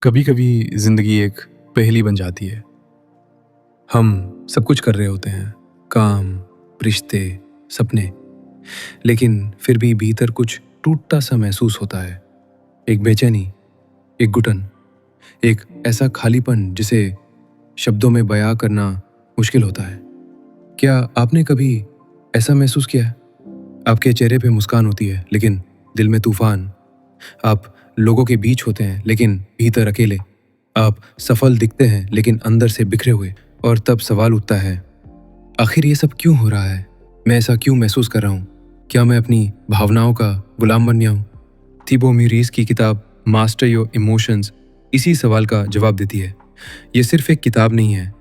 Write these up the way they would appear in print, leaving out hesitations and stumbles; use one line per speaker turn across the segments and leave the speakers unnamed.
कभी कभी जिंदगी एक पहेली बन जाती है। हम सब कुछ कर रहे होते हैं, काम, रिश्ते, सपने, लेकिन फिर भी भीतर कुछ टूटता सा महसूस होता है। एक बेचैनी, एक घुटन, एक ऐसा खालीपन जिसे शब्दों में बयां करना मुश्किल होता है। क्या आपने कभी ऐसा महसूस किया है? आपके चेहरे पे मुस्कान होती है लेकिन दिल में तूफान। आप लोगों के बीच होते हैं लेकिन भीतर अकेले। आप सफल दिखते हैं लेकिन अंदर से बिखरे हुए। और तब सवाल उठता है, आखिर ये सब क्यों हो रहा है? मैं ऐसा क्यों महसूस कर रहा हूँ? क्या मैं अपनी भावनाओं का गुलाम बन गया हूँ? थिबो म्यूरिस की किताब मास्टर योर इमोशंस इसी सवाल का जवाब देती है। ये सिर्फ एक किताब नहीं है,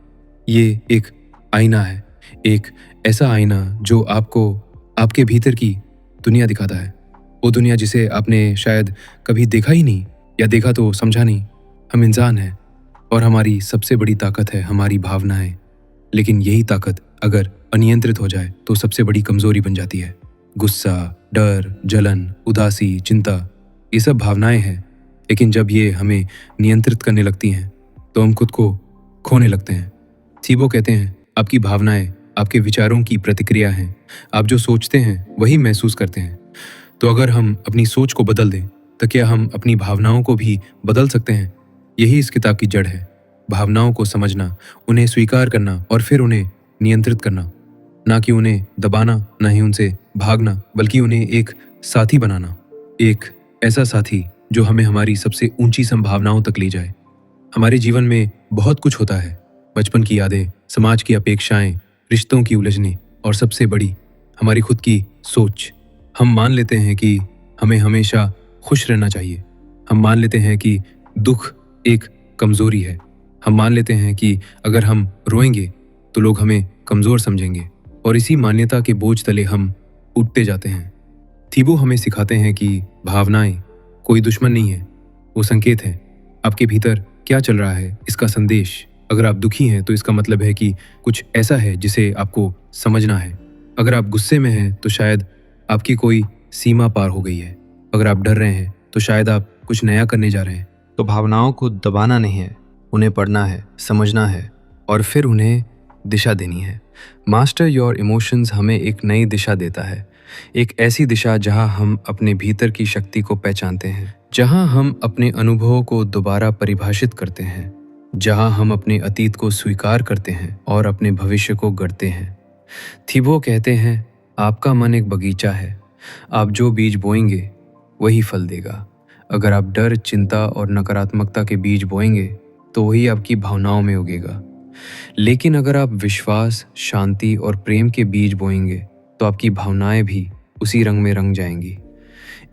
ये एक आईना है। एक ऐसा आईना जो आपको आपके भीतर की दुनिया दिखाता है। वो दुनिया जिसे आपने शायद कभी देखा ही नहीं, या देखा तो समझा नहीं। हम इंसान हैं और हमारी सबसे बड़ी ताकत है हमारी भावनाएं। लेकिन यही ताकत अगर अनियंत्रित हो जाए तो सबसे बड़ी कमजोरी बन जाती है। गुस्सा, डर, जलन, उदासी, चिंता, ये सब भावनाएं हैं, लेकिन जब ये हमें नियंत्रित करने लगती हैं तो हम खुद को खोने लगते हैं। थीबो कहते हैं, आपकी भावनाएं आपके विचारों की प्रतिक्रिया हैं। आप जो सोचते हैं वही महसूस करते हैं। तो अगर हम अपनी सोच को बदल दें तो क्या हम अपनी भावनाओं को भी बदल सकते हैं? यही इस किताब की जड़ है। भावनाओं को समझना, उन्हें स्वीकार करना और फिर उन्हें नियंत्रित करना। ना कि उन्हें दबाना, ना ही उनसे भागना, बल्कि उन्हें एक साथी बनाना। एक ऐसा साथी जो हमें हमारी सबसे ऊंची संभावनाओं तक ले जाए। हमारे जीवन में बहुत कुछ होता है, बचपन की यादें, समाज की अपेक्षाएं, रिश्तों की उलझनें और सबसे बड़ी हमारी खुद की सोच। हम मान लेते हैं कि हमें हमेशा खुश रहना चाहिए। हम मान लेते हैं कि दुख एक कमजोरी है। हम मान लेते हैं कि अगर हम रोएंगे तो लोग हमें कमजोर समझेंगे, और इसी मान्यता के बोझ तले हम उठते जाते हैं। थीबो हमें सिखाते हैं कि भावनाएं कोई दुश्मन नहीं है, वो संकेत है। आपके भीतर क्या चल रहा है इसका संदेश। अगर आप दुखी हैं तो इसका मतलब है कि कुछ ऐसा है जिसे आपको समझना है। अगर आप गुस्से में हैं तो शायद आपकी कोई सीमा पार हो गई है। अगर आप डर रहे हैं तो शायद आप कुछ नया करने जा रहे हैं।
तो भावनाओं को दबाना नहीं है, उन्हें पढ़ना है, समझना है और फिर उन्हें दिशा देनी है। मास्टर योर इमोशंस हमें एक नई दिशा देता है। एक ऐसी दिशा जहां हम अपने भीतर की शक्ति को पहचानते हैं, जहां हम अपने अनुभवों को दोबारा परिभाषित करते हैं, जहां हम अपने अतीत को स्वीकार करते हैं और अपने भविष्य को गढ़ते हैं। थीबो कहते हैं, आपका मन एक बगीचा है। आप जो बीज बोएंगे वही फल देगा। अगर आप डर, चिंता और नकारात्मकता के बीज बोएंगे तो वही आपकी भावनाओं में उगेगा। लेकिन अगर आप विश्वास, शांति और प्रेम के बीज बोएंगे तो आपकी भावनाएं भी उसी रंग में रंग जाएंगी।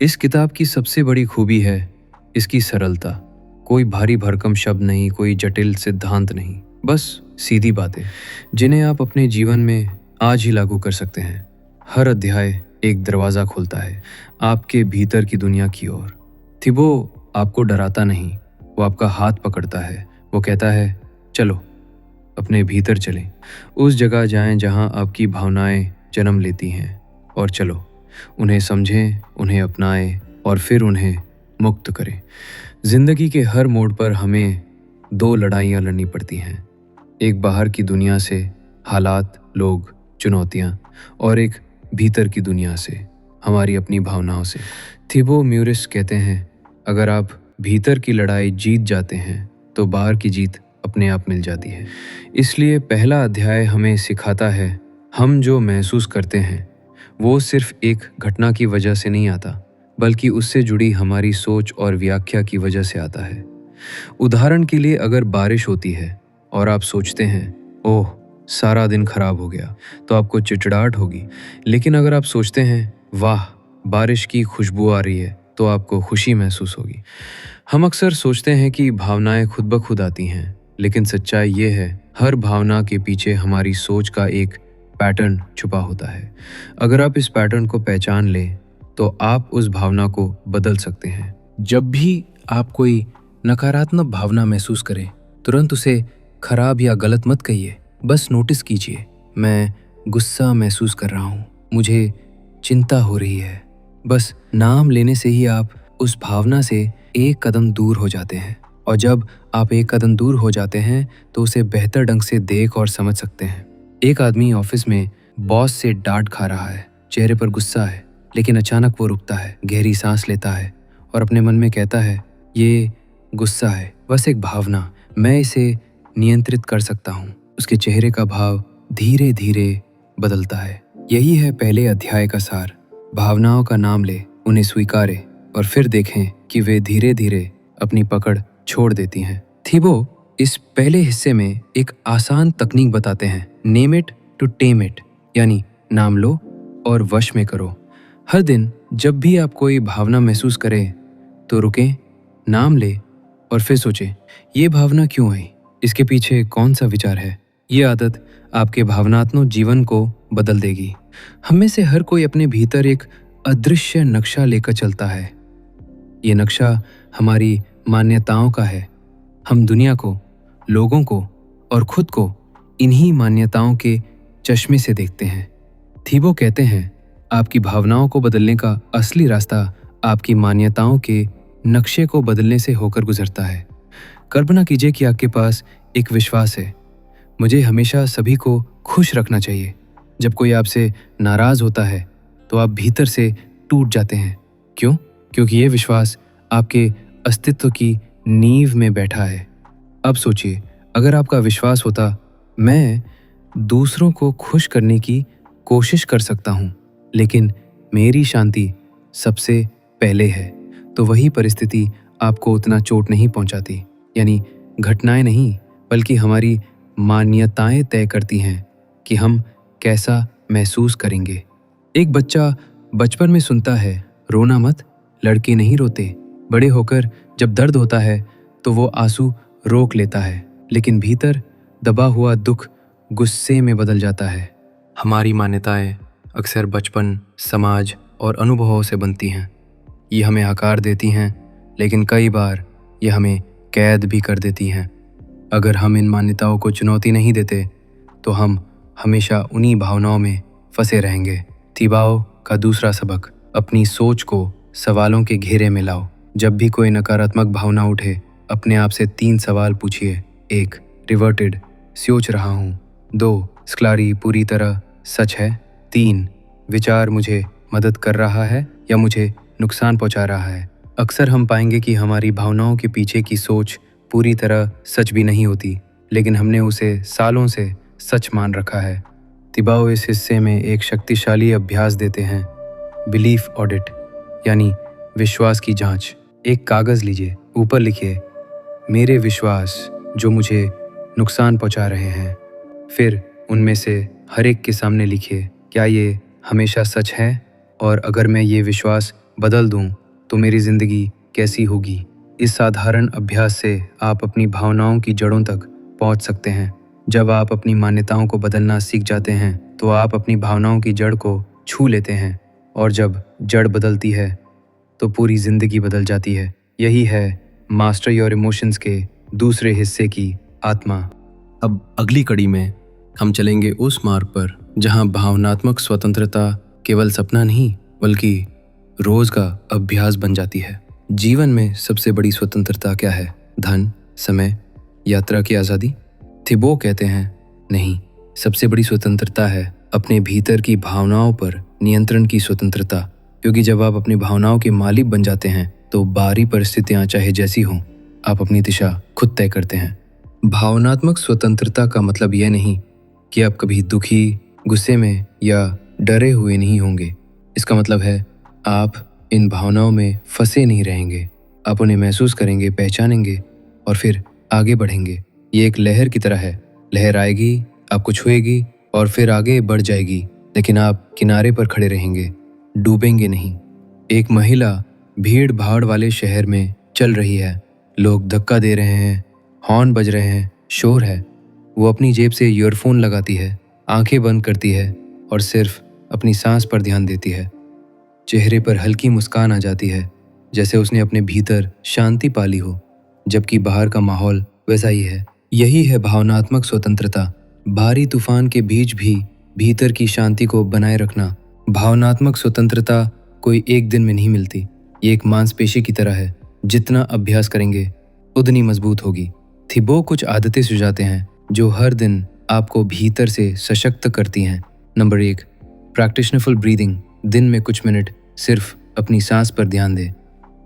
इस किताब की सबसे बड़ी खूबी है इसकी सरलता। कोई भारी भरकम शब्द नहीं, कोई जटिल सिद्धांत नहीं, बस सीधी बातें जिन्हें आप अपने जीवन में आज ही लागू कर सकते हैं। हर अध्याय एक दरवाजा खोलता है आपके भीतर की दुनिया की ओर। थिबो आपको डराता नहीं, वो आपका हाथ पकड़ता है। वो कहता है, चलो अपने भीतर चलें, उस जगह जाएं जहां आपकी भावनाएं जन्म लेती हैं, और चलो उन्हें समझें, उन्हें अपनाएं और फिर उन्हें मुक्त करें। जिंदगी के हर मोड़ पर हमें दो लड़ाइयाँ लड़नी पड़ती हैं, एक बाहर की दुनिया से, हालात, लोग, चुनौतियाँ, और एक भीतर की दुनिया से, हमारी अपनी भावनाओं से। थिबो म्यूरिस कहते हैं, अगर आप भीतर की लड़ाई जीत जाते हैं तो बाहर की जीत अपने आप मिल जाती है। इसलिए पहला अध्याय हमें सिखाता है, हम जो महसूस करते हैं वो सिर्फ एक घटना की वजह से नहीं आता, बल्कि उससे जुड़ी हमारी सोच और व्याख्या की वजह से आता है। उदाहरण के लिए, अगर बारिश होती है और आप सोचते हैं, ओह सारा दिन खराब हो गया, तो आपको चिड़चिड़ाहट होगी। लेकिन अगर आप सोचते हैं, वाह बारिश की खुशबू आ रही है, तो आपको खुशी महसूस होगी। हम अक्सर सोचते हैं कि भावनाएं खुद ब खुद आती हैं, लेकिन सच्चाई ये है, हर भावना के पीछे हमारी सोच का एक पैटर्न छुपा होता है। अगर आप इस पैटर्न को पहचान लें तो आप उस भावना को बदल सकते हैं।
जब भी आप कोई नकारात्मक भावना महसूस करें, तुरंत उसे खराब या गलत मत कहिए। बस नोटिस कीजिए, मैं गुस्सा महसूस कर रहा हूँ, मुझे चिंता हो रही है। बस नाम लेने से ही आप उस भावना से एक कदम दूर हो जाते हैं।
और जब आप एक कदम दूर हो जाते हैं तो उसे बेहतर ढंग से देख और समझ सकते हैं। एक आदमी ऑफिस में बॉस से डांट खा रहा है, चेहरे पर गुस्सा है, लेकिन अचानक वो रुकता है, गहरी सांस लेता है और अपने मन में कहता है, ये गुस्सा है, बस एक भावना, मैं इसे नियंत्रित कर सकता हूँ। उसके चेहरे का भाव धीरे धीरे बदलता है। यही है पहले अध्याय का सार। भावनाओं का नाम ले, उन्हें स्वीकारे और फिर देखें कि वे धीरे धीरे अपनी पकड़ छोड़ देती हैं। थिबो इस पहले हिस्से में एक आसान तकनीक बताते हैं, name it to tame it, यानी नाम लो और वश में करो। हर दिन जब भी आप कोई भावना महसूस करें तो रुकें, नाम ले और फिर सोचें, ये भावना क्यों आई, इसके पीछे कौन सा विचार है। ये आदत आपके भावनात्मक जीवन को बदल देगी। हम में से हर कोई अपने भीतर एक अदृश्य नक्शा लेकर चलता है। ये नक्शा हमारी मान्यताओं का है। हम दुनिया को, लोगों को और खुद को इन्हीं मान्यताओं के चश्मे से देखते हैं। थीबो कहते हैं, आपकी भावनाओं को बदलने का असली रास्ता आपकी मान्यताओं के नक्शे को बदलने से होकर गुजरता है। कल्पना कीजिए कि आपके पास एक विश्वास है, मुझे हमेशा सभी को खुश रखना चाहिए। जब कोई आपसे नाराज होता है तो आप भीतर से टूट जाते हैं। क्यों? क्योंकि ये विश्वास आपके अस्तित्व की नींव में बैठा है। अब सोचिए, अगर आपका विश्वास होता, मैं दूसरों को खुश करने की कोशिश कर सकता हूँ, लेकिन मेरी शांति सबसे पहले है, तो वही परिस्थिति आपको उतना चोट नहीं पहुँचाती। यानी घटनाएं नहीं, बल्कि हमारी मान्यताएं तय करती हैं कि हम कैसा महसूस करेंगे। एक बच्चा बचपन में सुनता है, रोना मत, लड़के नहीं रोते। बड़े होकर जब दर्द होता है तो वो आंसू रोक लेता है, लेकिन भीतर दबा हुआ दुख गुस्से में बदल जाता है। हमारी मान्यताएं अक्सर बचपन, समाज और अनुभवों से बनती हैं। ये हमें आकार देती हैं, लेकिन कई बार ये हमें कैद भी कर देती हैं। अगर हम इन मान्यताओं को चुनौती नहीं देते तो हम हमेशा उन्हीं भावनाओं में फंसे रहेंगे। थिबाओ का दूसरा सबक, अपनी सोच को सवालों के घेरे में लाओ। जब भी कोई नकारात्मक भावना उठे, अपने आप से 3 सवाल पूछिए। 1. रिवर्टेड, सोच रहा हूँ। 2. स्क्लारी, पूरी तरह सच है। 3. विचार मुझे मदद कर रहा है या मुझे नुकसान पहुँचा रहा है। अक्सर हम पाएंगे कि हमारी भावनाओं के पीछे की सोच पूरी तरह सच भी नहीं होती, लेकिन हमने उसे सालों से सच मान रखा है। तिबाओ इस हिस्से में एक शक्तिशाली अभ्यास देते हैं, बिलीफ ऑडिट, यानी विश्वास की जांच। एक कागज़ लीजिए, ऊपर लिखिए, मेरे विश्वास जो मुझे नुकसान पहुंचा रहे हैं। फिर उनमें से हर एक के सामने लिखिए, क्या ये हमेशा सच है, और अगर मैं ये विश्वास बदल दूं तो मेरी ज़िंदगी कैसी होगी। इस साधारण अभ्यास से आप अपनी भावनाओं की जड़ों तक पहुंच सकते हैं। जब आप अपनी मान्यताओं को बदलना सीख जाते हैं तो आप अपनी भावनाओं की जड़ को छू लेते हैं, और जब जड़ बदलती है तो पूरी ज़िंदगी बदल जाती है। यही है मास्टर योर इमोशंस के दूसरे हिस्से की आत्मा। अब अगली कड़ी में हम चलेंगे उस मार्ग पर जहां भावनात्मक स्वतंत्रता केवल सपना नहीं बल्कि रोज का अभ्यास बन जाती है। जीवन में सबसे बड़ी स्वतंत्रता क्या है? धन, समय, यात्रा की आज़ादी? थिबो कहते हैं, नहीं, सबसे बड़ी स्वतंत्रता है अपने भीतर की भावनाओं पर नियंत्रण की स्वतंत्रता। क्योंकि जब आप अपनी भावनाओं के मालिक बन जाते हैं तो बाहरी परिस्थितियां चाहे जैसी हों, आप अपनी दिशा खुद तय करते हैं। भावनात्मक स्वतंत्रता का मतलब यह नहीं कि आप कभी दुखी, गुस्से में या डरे हुए नहीं होंगे। इसका मतलब है आप इन भावनाओं में फंसे नहीं रहेंगे। आप उन्हें महसूस करेंगे, पहचानेंगे और फिर आगे बढ़ेंगे। ये एक लहर की तरह है। लहर आएगी, आपको छुएगी और फिर आगे बढ़ जाएगी, लेकिन आप किनारे पर खड़े रहेंगे, डूबेंगे नहीं। एक महिला भीड़ भाड़ वाले शहर में चल रही है। लोग धक्का दे रहे हैं, हॉर्न बज रहे हैं, शोर है। वो अपनी जेब से ईयरफोन लगाती है, आंखें बंद करती है और सिर्फ अपनी सांस पर ध्यान देती है। चेहरे पर हल्की मुस्कान आ जाती है, जैसे उसने अपने भीतर शांति पाली हो, जबकि बाहर का माहौल वैसा ही है। यही है भावनात्मक स्वतंत्रता। भारी तूफान के बीच भी भीतर की शांति को बनाए रखना। भावनात्मक स्वतंत्रता कोई एक दिन में नहीं मिलती। ये एक मांसपेशी की तरह है। जितना अभ्यास करेंगे उतनी मजबूत होगी। थिबो कुछ आदतें सुझाते हैं जो हर दिन आपको भीतर से सशक्त करती हैं। Number 1, practice mindful breathing. दिन में कुछ मिनट सिर्फ अपनी सांस पर ध्यान दें।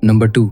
नंबर 2,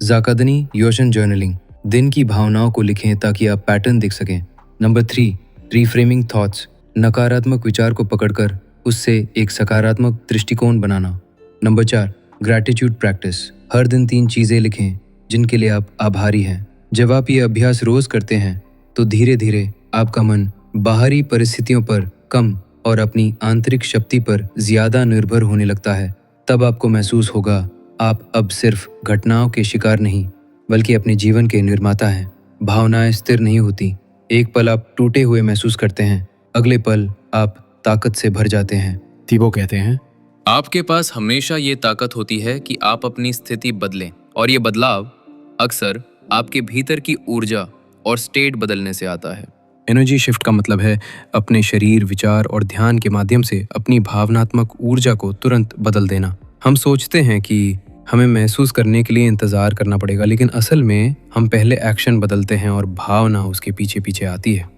जाकादनी योशन जर्नलिंग। दिन की भावनाओं को लिखें ताकि आप पैटर्न देख सकें। Number 3, reframing thoughts. नकारात्मक विचार को पकड़कर उससे एक सकारात्मक दृष्टिकोण बनाना। Number 4, gratitude practice. हर दिन 3 चीज़ें लिखें जिनके लिए आप आभारी हैं। जब आप ये अभ्यास रोज करते हैं तो धीरे धीरे आपका मन बाहरी परिस्थितियों पर कम और अपनी आंतरिक शक्ति पर ज्यादा निर्भर होने लगता है। तब आपको महसूस होगा आप अब सिर्फ घटनाओं के शिकार नहीं बल्कि अपने जीवन के निर्माता हैं। भावनाएं स्थिर नहीं होती। एक पल आप टूटे हुए महसूस करते हैं, अगले पल आप ताकत से भर जाते हैं।
थिबो कहते हैं,
आपके पास हमेशा ये ताकत होती है कि आप अपनी स्थिति बदलें, और ये बदलाव अक्सर आपके भीतर की ऊर्जा और स्टेट बदलने से आता है।
एनर्जी शिफ्ट का मतलब है अपने शरीर, विचार और ध्यान के माध्यम से अपनी भावनात्मक ऊर्जा को तुरंत बदल देना। हम सोचते हैं कि हमें महसूस करने के लिए इंतजार करना पड़ेगा, लेकिन असल में हम पहले एक्शन बदलते हैं और भावना उसके पीछे पीछे आती है।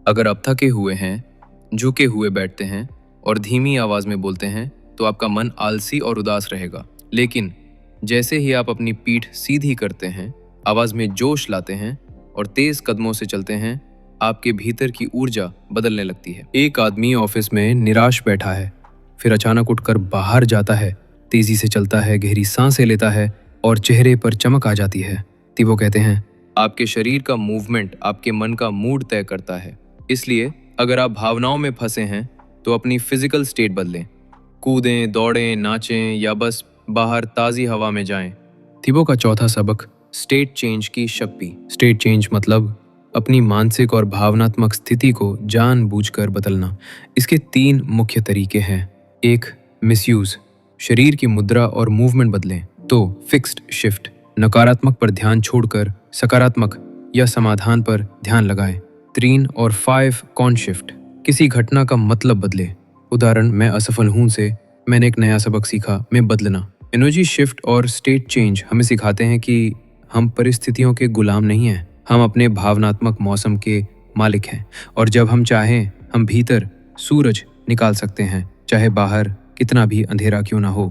अगर आप थके हुए हैं, झुके हुए बैठते हैं और धीमी आवाज में बोलते हैं तो आपका मन आलसी और उदास रहेगा। लेकिन जैसे ही आप अपनी पीठ सीधी करते हैं, आवाज में जोश लाते हैं और तेज कदमों से चलते हैं, आपके भीतर की ऊर्जा बदलने लगती है।
एक आदमी ऑफिस में निराश बैठा है, फिर अचानक उठकर बाहर जाता है, तेजी से चलता है, गहरी सांसें लेता है और चेहरे पर चमक आ जाती है। थिबो कहते हैं,
आपके शरीर का मूवमेंट आपके मन का मूड तय करता है। इसलिए अगर आप भावनाओं में फंसे हैं तो अपनी फिजिकल स्टेट बदलें। कूदें, दौड़ें, नाचें या बस बाहर ताज़ी हवा में जाएं।
थिबो का चौथा सबक,
स्टेट चेंज की शक्ति।
स्टेट चेंज मतलब अपनी मानसिक और भावनात्मक स्थिति को जानबूझकर बदलना। इसके 3 मुख्य तरीके हैं। 1, मिसयूज, शरीर की मुद्रा और मूवमेंट बदलें। 2, फिक्स्ड शिफ्ट, नकारात्मक पर ध्यान छोड़कर सकारात्मक या समाधान पर ध्यान लगाएं। 3 और 5, कॉन शिफ्ट, किसी घटना का मतलब बदले। उदाहरण, मैं असफल हूं से मैंने एक नया सबक सीखा, मैं बदलना। एनर्जी शिफ्ट और स्टेट चेंज हमें सिखाते हैं कि हम परिस्थितियों के गुलाम नहीं हैं, हम अपने भावनात्मक मौसम के मालिक हैं, और जब हम चाहें हम भीतर सूरज निकाल सकते हैं, चाहे बाहर कितना भी अंधेरा क्यों ना हो।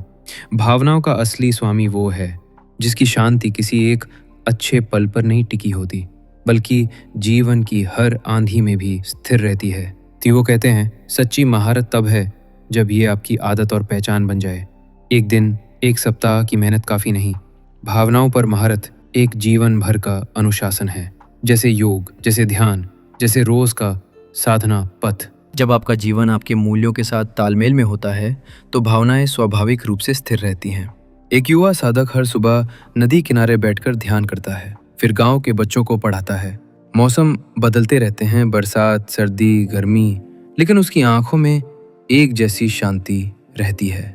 भावनाओं का असली स्वामी वो है जिसकी शांति किसी एक अच्छे पल पर नहीं टिकी होती, बल्कि जीवन की हर आंधी में भी स्थिर रहती है। थिबो कहते हैं, सच्ची महारत तब है जब ये आपकी आदत और पहचान बन जाए। एक दिन, एक सप्ताह की मेहनत काफ़ी नहीं। भावनाओं पर महारत एक जीवन भर का अनुशासन है, जैसे योग, जैसे ध्यान, जैसे रोज का साधना पथ।
जब आपका जीवन आपके मूल्यों के साथ तालमेल में होता है तो भावनाएं स्वाभाविक रूप से स्थिर रहती हैं। एक युवा साधक हर सुबह नदी किनारे बैठकर ध्यान करता है, फिर गांव के बच्चों को पढ़ाता है। मौसम बदलते रहते हैं, बरसात, सर्दी, गर्मी, लेकिन उसकी आंखों में एक जैसी शांति रहती है।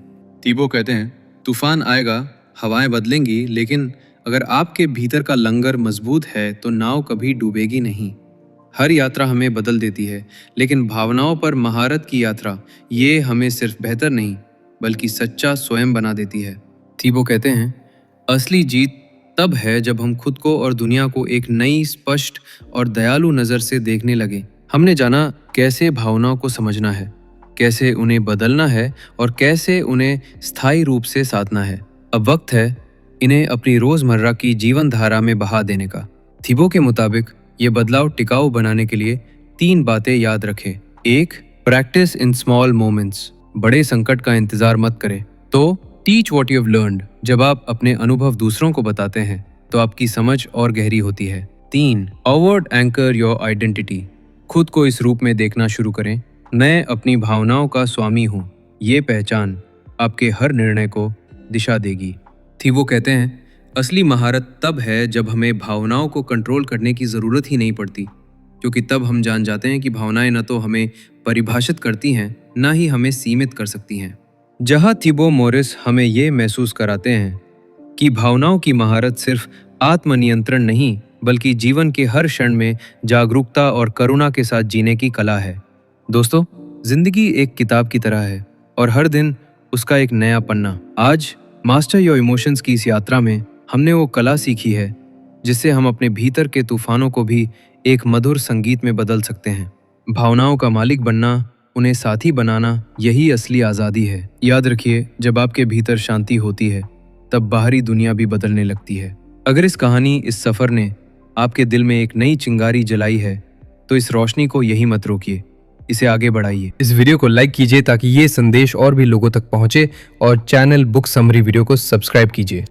थिबो कहते हैं, तूफान आएगा, हवाएं बदलेंगी, लेकिन अगर आपके भीतर का लंगर मजबूत है तो नाव कभी डूबेगी नहीं। हर यात्रा हमें बदल देती है, लेकिन भावनाओं पर महारत की यात्रा ये हमें सिर्फ बेहतर नहीं बल्कि सच्चा स्वयं बना देती है। थिबो कहते हैं, असली जीत तब है जब हम खुद को और दुनिया को एक नई, स्पष्ट और दयालु नज़र से देखने लगे। हमने जाना कैसे भावनाओं को समझना है, कैसे उन्हें बदलना है और कैसे उन्हें स्थायी रूप से साधना है। अब वक्त है इन्हें अपनी रोजमर्रा की जीवन धारा में बहा देने का। थिबो के मुताबिक ये बदलाव टिकाऊ बनाने के लिए 3 बातें याद रखें। 1, प्रैक्टिस इन स्मॉल मोमेंट्स, बड़े संकट का इंतजार मत करें। तो teach what you have learned, जब आप अपने अनुभव दूसरों को बताते हैं तो आपकी समझ और गहरी होती है। 3, ऑवर्ड एंकर योर आइडेंटिटी, खुद को इस रूप में देखना शुरू करें, मैं अपनी भावनाओं का स्वामी हूँ। ये पहचान आपके हर निर्णय को दिशा देगी। थिबो कहते हैं, असली महारत तब है जब हमें भावनाओं को कंट्रोल करने की ज़रूरत ही नहीं पड़ती, क्योंकि तब हम जान जाते हैं कि भावनाएं न तो हमें परिभाषित करती हैं, न ही हमें सीमित कर सकती हैं। जहाँ थिबो मोरिस हमें ये महसूस कराते हैं कि भावनाओं की महारत सिर्फ आत्मनियंत्रण नहीं बल्कि जीवन के हर क्षण में जागरूकता और करुणा के साथ जीने की कला है। दोस्तों, जिंदगी एक किताब की तरह है और हर दिन उसका एक नया पन्ना। आज मास्टर योर इमोशंस की इस यात्रा में हमने वो कला सीखी है
जिससे हम अपने भीतर के तूफानों को भी एक मधुर संगीत में बदल सकते हैं। भावनाओं का मालिक बनना, उन्हें साथी बनाना, यही असली आज़ादी है। याद रखिए, जब आपके भीतर शांति होती है तब बाहरी दुनिया भी बदलने लगती है। अगर इस कहानी, इस सफ़र ने आपके दिल में एक नई चिंगारी जलाई है तो इस रोशनी को यही मत रोकिए, इसे आगे बढ़ाइए।
इस वीडियो को लाइक कीजिए ताकि ये संदेश और भी लोगों तक पहुंचे और चैनल बुक समरी वीडियो को सब्सक्राइब कीजिए।